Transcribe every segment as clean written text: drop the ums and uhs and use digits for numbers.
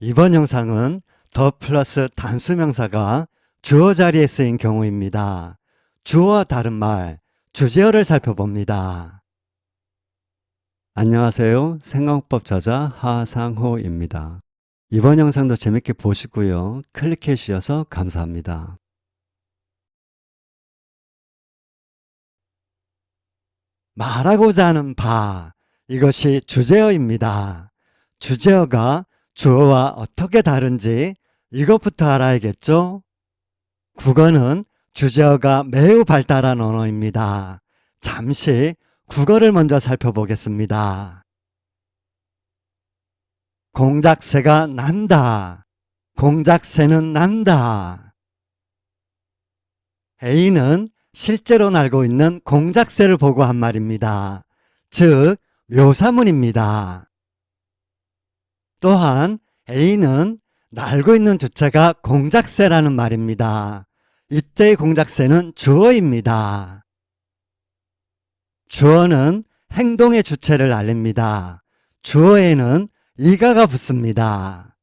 이번 영상은 더 플러스 단수명사가 주어 자리에 쓰인 경우입니다. 주어와 다른 말, 주제어를 살펴봅니다. 안녕하세요. 생강법 저자 하상호입니다. 이번 영상도 재밌게 보시고요. 클릭해 주셔서 감사합니다. 말하고자 하는 바, 이것이 주제어입니다. 주제어가 주어와 어떻게 다른지 이것부터 알아야겠죠? 국어는 주제어가 매우 발달한 언어입니다. 잠시 국어를 먼저 살펴보겠습니다. 공작새가 난다. 공작새는 난다. A는 실제로 날고 있는 공작새를 보고 한 말입니다. 즉, 묘사문입니다. 또한 A는 날고 있는 주체가 공작새라는 말입니다. 이때의 공작새는 주어입니다. 주어는 행동의 주체를 알립니다. 주어에는 이가가 붙습니다.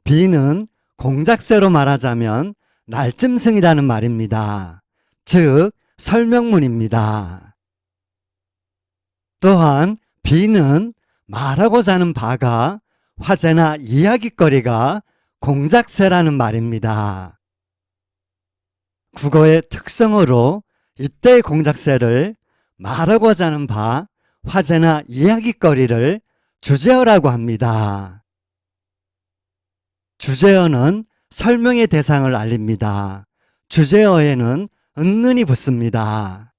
B는 공작새로 말하자면 날짐승이라는 말입니다. 즉, 설명문입니다. 또한 B는 말하고자 하는 바가 화제나 이야깃거리가 공작새라는 말입니다. 국어의 특성으로 이때의 공작새를 말하고자 하는 바, 화제나 이야깃거리를 주제어라고 합니다. 주제어는 설명의 대상을 알립니다. 주제어에는 은는이 붙습니다.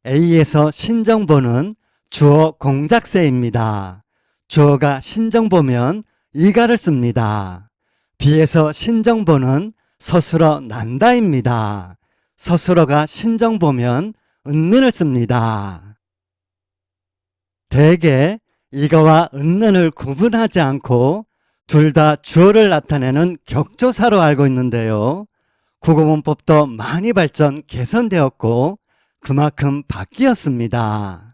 A에서 신정보는 주어 공작새입니다. 주어가 신정보면 이가를 씁니다. B에서 신정보는 서술어 난다입니다. 서술어가 신정보면 은는을 씁니다. 대개 이가와 은는을 구분하지 않고 둘 다 주어를 나타내는 격조사로 알고 있는데요. 국어문법도 많이 발전, 개선되었고 그만큼 바뀌었습니다.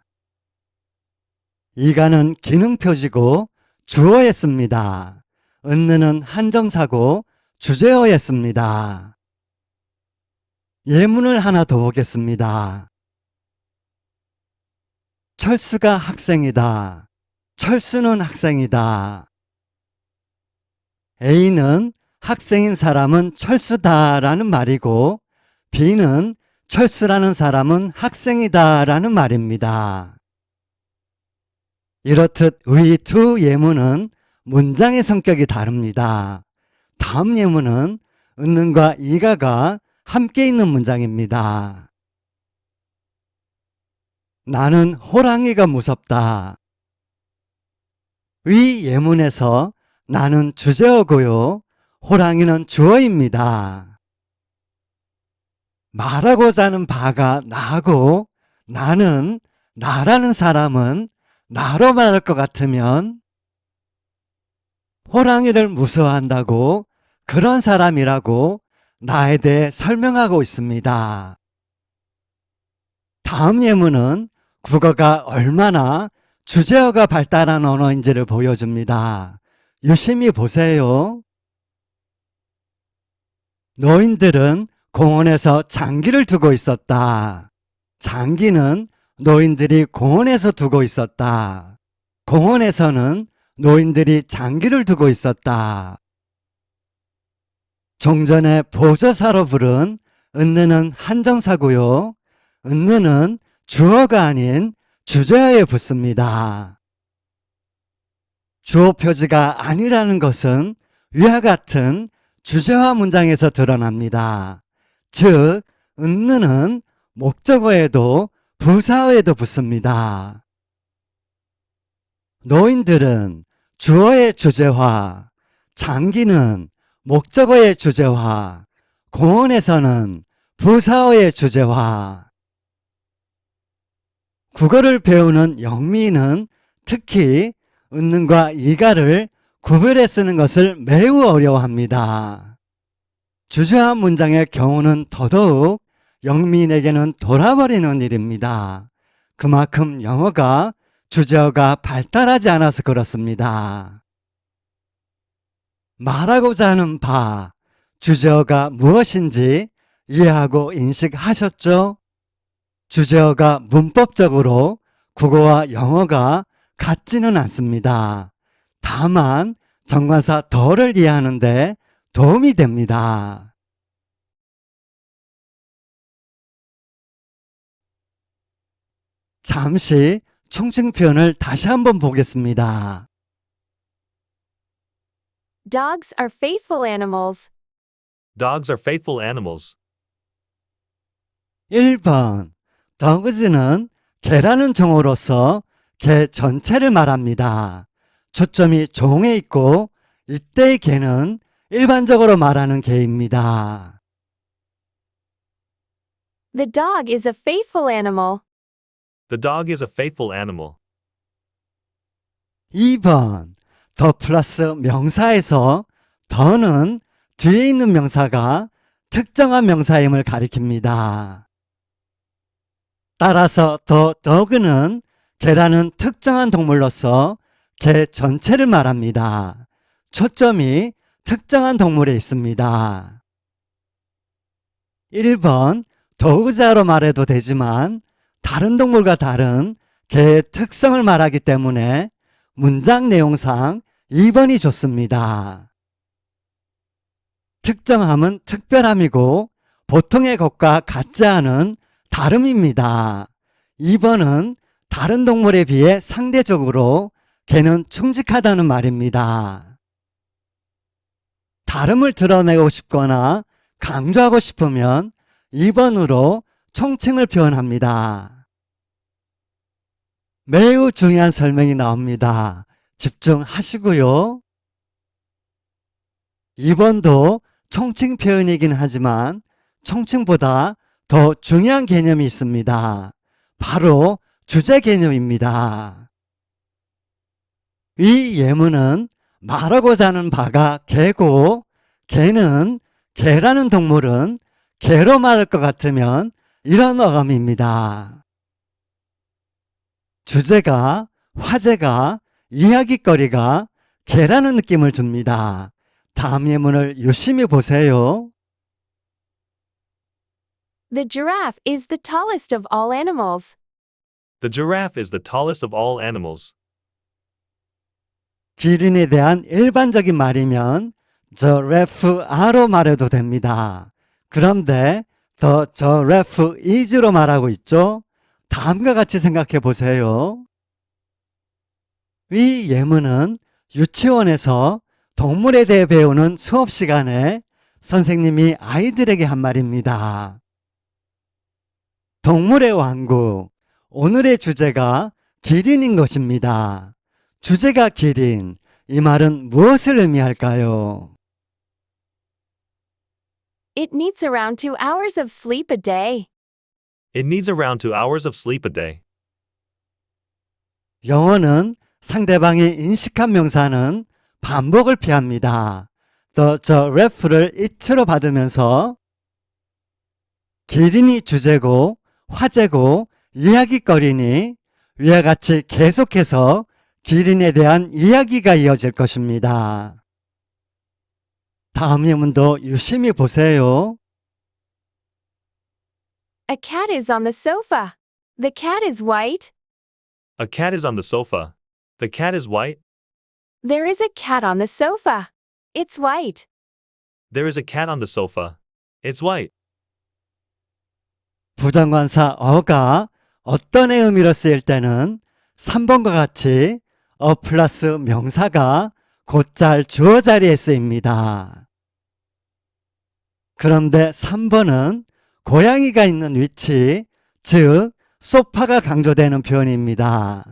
이가는 기능표지고 주어에 씁니다. 은는은 한정사고 주제어에 씁니다. 예문을 하나 더 보겠습니다. 철수가 학생이다. 철수는 학생이다. A는 학생인 사람은 철수다 라는 말이고 B는 철수라는 사람은 학생이다 라는 말입니다. 이렇듯 위 두 예문은 문장의 성격이 다릅니다. 다음 예문은 은는과 이가가 함께 있는 문장입니다. 나는 호랑이가 무섭다. 위 예문에서 나는 주제어고요. 호랑이는 주어입니다. 말하고자 하는 바가 나고 나는, 나라는 사람은 나로 말할 것 같으면 호랑이를 무서워한다고 그런 사람이라고 나에 대해 설명하고 있습니다. 다음 예문은 국어가 얼마나 주제어가 발달한 언어인지를 보여줍니다. 유심히 보세요. 노인들은 공원에서 장기를 두고 있었다. 장기는 노인들이 공원에서 두고 있었다. 공원에서는 노인들이 장기를 두고 있었다. 종전에 보조사로 부른 은는은 한정사고요. 은는은 주어가 아닌 주제어에 붙습니다. 주어 표지가 아니라는 것은 위와 같은 주제화 문장에서 드러납니다. 즉, 은는은 목적어에도 부사어에도 붙습니다. 노인들은 주어의 주제화, 장기는 목적어의 주제화, 공원에서는 부사어의 주제화. 국어를 배우는 영미는 특히 은는과 이가를 구별해 쓰는 것을 매우 어려워합니다. 주제화 문장의 경우는 더더욱 영미인에게는 돌아버리는 일입니다. 그만큼 영어가 주제어가 발달하지 않아서 그렇습니다. 말하고자 하는 바, 주제어가 무엇인지 이해하고 인식하셨죠? 주제어가 문법적으로 국어와 영어가 같지는 않습니다. 다만 정관사 더를 이해하는데 도움이 됩니다. 잠시 총칭 표현을 다시 한번 보겠습니다. Dogs are faithful animals. Dogs are faithful animals. 1번 dogs는 개라는 종어로서 개 전체를 말합니다. 초점이 종에 있고 이때의 개는 일반적으로 말하는 개입니다. The dog is a faithful animal. The dog is a faithful animal. 2번 더 플러스 명사에서 더는 뒤에 있는 명사가 특정한 명사임을 가리킵니다. 따라서 더 dog는 개라는 특정한 동물로서 개 전체를 말합니다. 초점이 특정한 동물에 있습니다. 1번 도구자로 말해도 되지만 다른 동물과 다른 개의 특성을 말하기 때문에 문장 내용상 2번이 좋습니다. 특정함은 특별함이고 보통의 것과 같지 않은 다름입니다. 2번은 다른 동물에 비해 상대적으로 개는 충직하다는 말입니다. 다름을 드러내고 싶거나 강조하고 싶으면 2번으로 총칭을 표현합니다. 매우 중요한 설명이 나옵니다. 집중하시고요. 2번도 총칭 표현이긴 하지만 총칭보다 더 중요한 개념이 있습니다. 바로 주제 개념입니다. 이 예문은 말하고자 하는 바가 개고 개는 개라는 동물은 개로 말할 것 같으면 이런 어감입니다. 주제가, 화제가, 이야깃거리가 개라는 느낌을 줍니다. 다음 예문을 유심히 보세요. The giraffe is the tallest of all animals. The giraffe is the tallest of all animals. 기린에 대한 일반적인 말이면 giraffe로 말해도 됩니다. 그런데 the giraffe is로 말하고 있죠? 다음과 같이 생각해 보세요. 이 예문은 유치원에서 동물에 대해 배우는 수업 시간에 선생님이 아이들에게 한 말입니다. 동물의 왕국, 오늘의 주제가 기린인 것입니다. 주제가 기린, 이 말은 무엇을 의미할까요? It needs around 2 hours of sleep a day. It needs around 2 hours of sleep a day. 영어는 상대방이 인식한 명사는 반복을 피합니다. The giraffe를 it로 받으면서 기린이 주제고 화제고 이야깃거리니 위와 같이 계속해서 기린에 대한 이야기가 이어질 것입니다. 다음 예문도 유심히 보세요. A cat is on the sofa. The cat is white. A cat is on the sofa. The cat is white. There is a cat on the sofa. It's white. There is a cat on the sofa. It's white. 부정관사 어가 어떤 의미로 쓰일 때는 3번과 같이 플러스 명사가 곧잘 주어 자리에 쓰입니다. 그런데 3번은 고양이가 있는 위치, 즉 소파가 강조되는 표현입니다.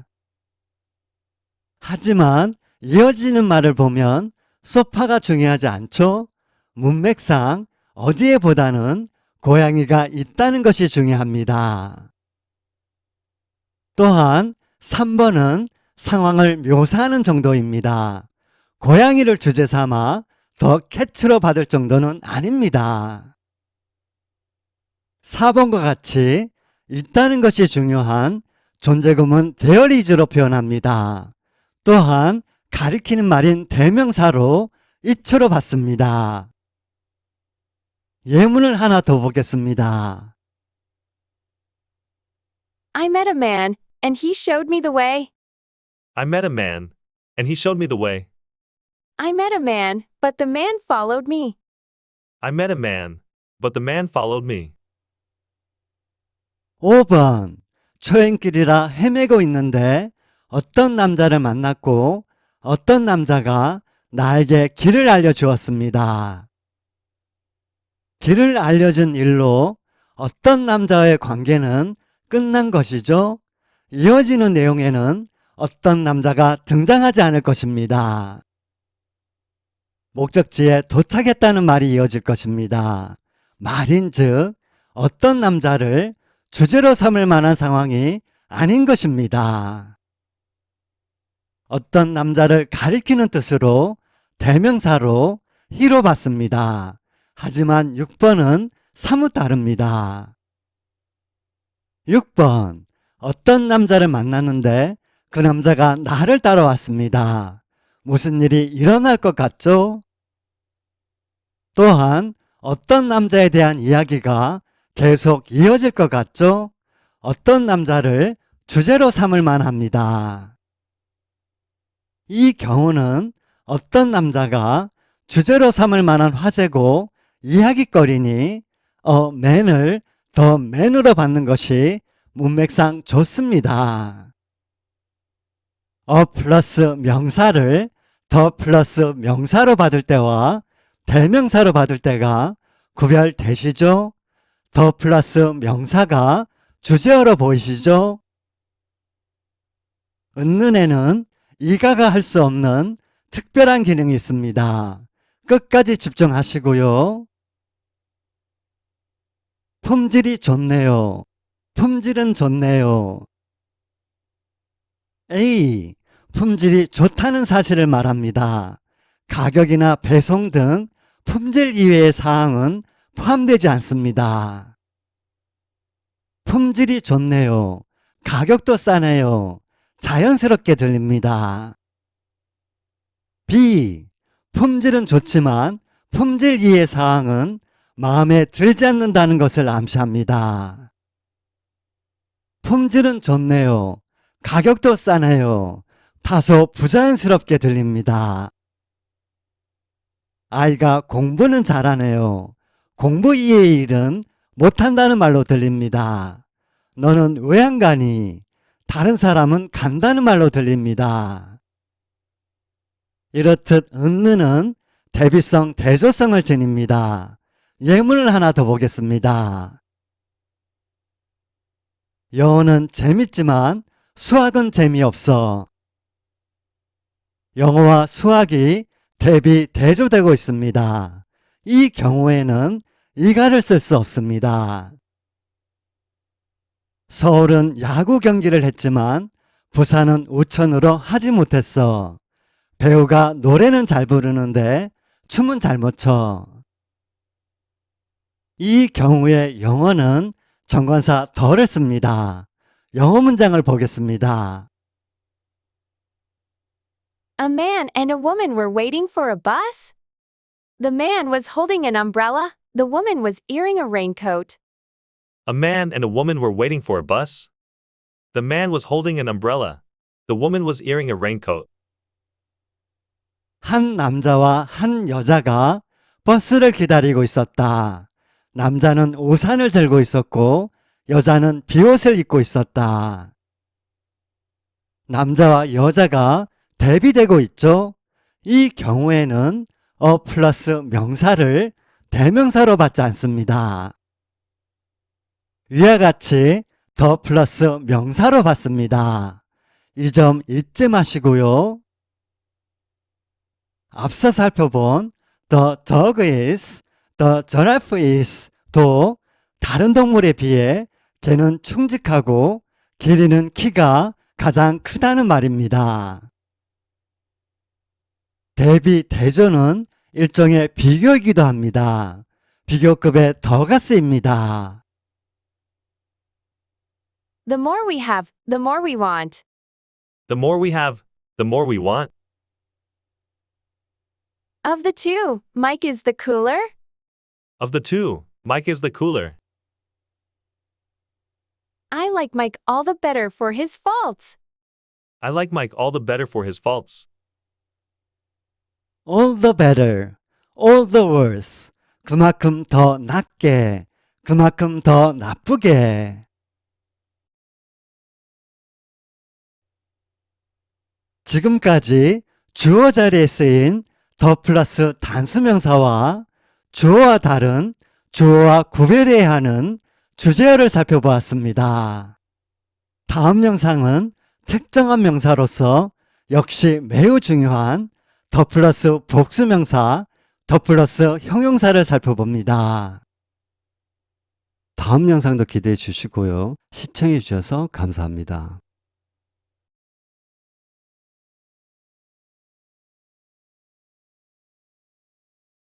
하지만 이어지는 말을 보면 소파가 중요하지 않죠? 문맥상 어디에보다는 고양이가 있다는 것이 중요합니다. 또한 3번은 상황을 묘사하는 정도입니다. 고양이를 주제 삼아 더 캣으로 받을 정도는 아닙니다. 4번과 같이 있다는 것이 중요한 존재금은 there is로 표현합니다. 또한 가리키는 말인 대명사로 it로 받습니다. 예문을 하나 더 보겠습니다. I met a man, and he showed me the way. I met a man, and he showed me the way. I met a man, but the man followed me. I met a man, but the man followed me. 5번. 초행길이라 헤매고 있는데 어떤 남자를 만났고 어떤 남자가 나에게 길을 알려주었습니다. 길을 알려준 일로 어떤 남자와의 관계는 끝난 것이죠. 이어지는 내용에는 어떤 남자가 등장하지 않을 것입니다. 목적지에 도착했다는 말이 이어질 것입니다. 말인즉 어떤 남자를 주제로 삼을 만한 상황이 아닌 것입니다. 어떤 남자를 가리키는 뜻으로 대명사로 he로 받습니다. 하지만 6번은 사뭇 다릅니다. 6번. 어떤 남자를 만났는데 그 남자가 나를 따라왔습니다. 무슨 일이 일어날 것 같죠? 또한 어떤 남자에 대한 이야기가 계속 이어질 것 같죠? 어떤 남자를 주제로 삼을 만합니다. 이 경우는 어떤 남자가 주제로 삼을 만한 화제고 이야깃거리니 man을 the man으로 받는 것이 문맥상 좋습니다. 플러스 명사를 the 플러스 명사로 받을 때와 대명사로 받을 때가 구별되시죠? the 플러스 명사가 주제어로 보이시죠? 은는에는 이가가 할 수 없는 특별한 기능이 있습니다. 끝까지 집중하시고요. 품질이 좋네요. 품질은 좋네요. A. 품질이 좋다는 사실을 말합니다. 가격이나 배송 등 품질 이외의 사항은 포함되지 않습니다. 품질이 좋네요. 가격도 싸네요. 자연스럽게 들립니다. B. 품질은 좋지만 품질 이외의 사항은 마음에 들지 않는다는 것을 암시합니다. 품질은 좋네요. 가격도 싸네요. 다소 부자연스럽게 들립니다. 아이가 공부는 잘하네요. 공부 이외의 일은 못한다는 말로 들립니다. 너는 왜 안 가니? 다른 사람은 간다는 말로 들립니다. 이렇듯 은는은 대비성, 대조성을 지닙니다. 예문을 하나 더 보겠습니다. 영어는 재밌지만 수학은 재미없어. 영어와 수학이 대비, 대조되고 있습니다. 이 경우에는 이가를 쓸 수 없습니다. 서울은 야구 경기를 했지만 부산은 우천으로 하지 못했어. 배우가 노래는 잘 부르는데 춤은 잘 못 춰. 이 경우에 영어는 정관사 더를 씁니다. 영어 문장을 보겠습니다. A man and a woman were waiting for a bus. The man was holding an umbrella. The woman was earing a raincoat. A man and a woman were waiting for a bus. The man was holding an umbrella. The woman was earing a raincoat. 한 남자와 한 여자가 버스를 기다리고 있었다. 남자는 우산을 들고 있었고 여자는 비옷을 입고 있었다. 남자와 여자가 대비되고 있죠. 이 경우에는 플러스 명사를 대명사로 받지 않습니다. 위와 같이 더 플러스 명사로 받습니다. 이 점 잊지 마시고요. 앞서 살펴본 the dog is, the giraffe is 도 다른 동물에 비해 개는 충직하고 길이는 키가 가장 크다는 말입니다. 대비, 대조는 일종의 비교이기도 합니다. 비교급의 더가 쓰입니다. The more we have, the more we want. The more we have, the more we want. Of the two, Mike is the cooler. Of the two, Mike is the cooler. I like Mike all the better for his faults. I like Mike all the better for his faults. all the better, all the worse. 그만큼 더 낫게, 그만큼 더 나쁘게. 지금까지 주어 자리에 쓰인 더 플러스 단수명사와 주어와 다른 주어와 구별해야 하는 주제어를 살펴보았습니다. 다음 영상은 특정한 명사로서 역시 매우 중요한 더 플러스 복수명사, 더 플러스 형용사를 살펴봅니다. 다음 영상도 기대해 주시고요. 시청해 주셔서 감사합니다.